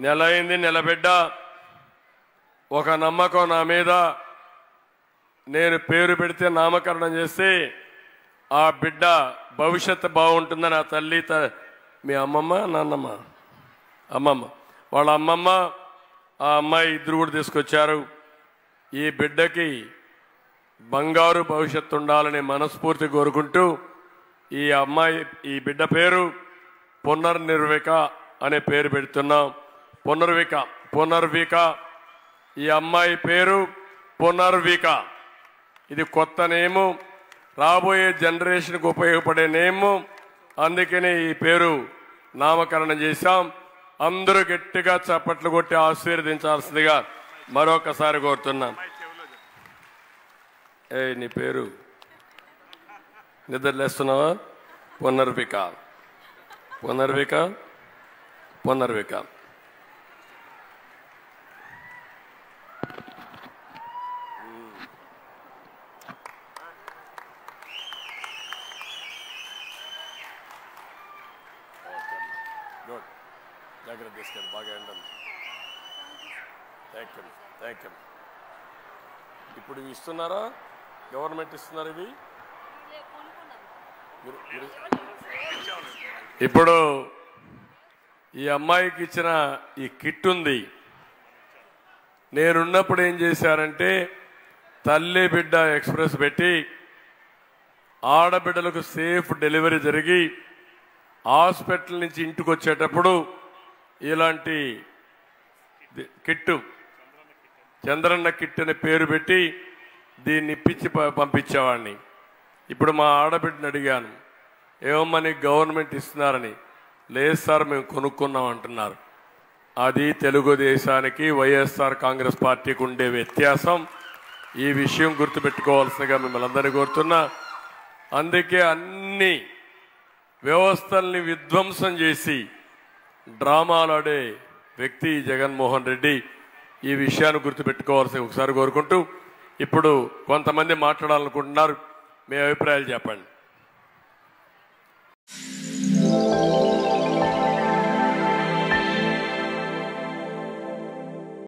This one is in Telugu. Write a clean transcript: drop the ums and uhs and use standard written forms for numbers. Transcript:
నెల అయింది, నిలబిడ్డ ఒక నమ్మకం నా మీద. నేను పేరు పెడితే నామకరణం చేస్తే ఆ బిడ్డ భవిష్యత్తు బాగుంటుందని ఆ తల్లి మీ అమ్మమ్మ నాన్నమ్మ అమ్మమ్మ వాళ్ళ అమ్మమ్మ ఆ అమ్మాయి ఇద్దరు కూడా తీసుకొచ్చారు. ఈ బిడ్డకి బంగారు భవిష్యత్తు ఉండాలని మనస్ఫూర్తి కోరుకుంటూ ఈ బిడ్డ పేరు పునర్నిర్విక అనే పేరు పెడుతున్నాం. పునర్విక ఈ అమ్మాయి పేరు పునర్విక. ఇది కొత్త నేము, రాబోయే జనరేషన్కు ఉపయోగపడే నేము. అందుకని ఈ పేరు నామకరణం చేశాం. అందరూ గట్టిగా చప్పట్లు కొట్టి ఆశీర్వదించాల్సిందిగా మరొకసారి కోరుతున్నాం. నీ పేరు నిద్రలేస్తున్నావా? పునర్విక. జాగ్రత్త తీసుకెళ్ళి బాగా ఎండాలి. Thank you. ఇప్పుడు ఇస్తున్నారా? గవర్నమెంట్ ఇస్తున్నారు ఇది. ఇప్పుడు ఈ అమ్మాయికి ఇచ్చిన ఈ కిట్ ఉంది. నేనున్నప్పుడు ఏం చేశారంటే తల్లి బిడ్డ ఎక్స్ప్రెస్ పెట్టి ఆడబిడ్డలకు సేఫ్ డెలివరీ జరిగి హాస్పిటల్ నుంచి ఇంటికి వచ్చేటప్పుడు ఇలాంటి కిట్టు చంద్రన్న కిట్ అనే పేరు పెట్టి దీన్ని ఇప్పించి పంపించేవాడిని. ఇప్పుడు మా ఆడబిడ్డని అడిగాను, ఏమమ్మని గవర్నమెంట్ ఇస్తున్నారని. లేదు సార్, మేము కొనుక్కున్నాం అంటున్నారు. అది తెలుగుదేశానికి వైఎస్ఆర్ కాంగ్రెస్ పార్టీకి ఉండే వ్యత్యాసం. ఈ విషయం గుర్తుపెట్టుకోవాల్సిందిగా మిమ్మల్ని అందరినీ కోరుతున్నా. అందుకే అన్ని వ్యవస్థల్ని విధ్వంసం చేసి డ్రామాలాడే వ్యక్తి జగన్మోహన్ రెడ్డి. ఈ విషయాన్ని గుర్తుపెట్టుకోవాల్సి ఒకసారి కోరుకుంటూ, ఇప్పుడు కొంతమంది మాట్లాడాలనుకుంటున్నారు. మీ అభిప్రాయాలు చెప్పండి.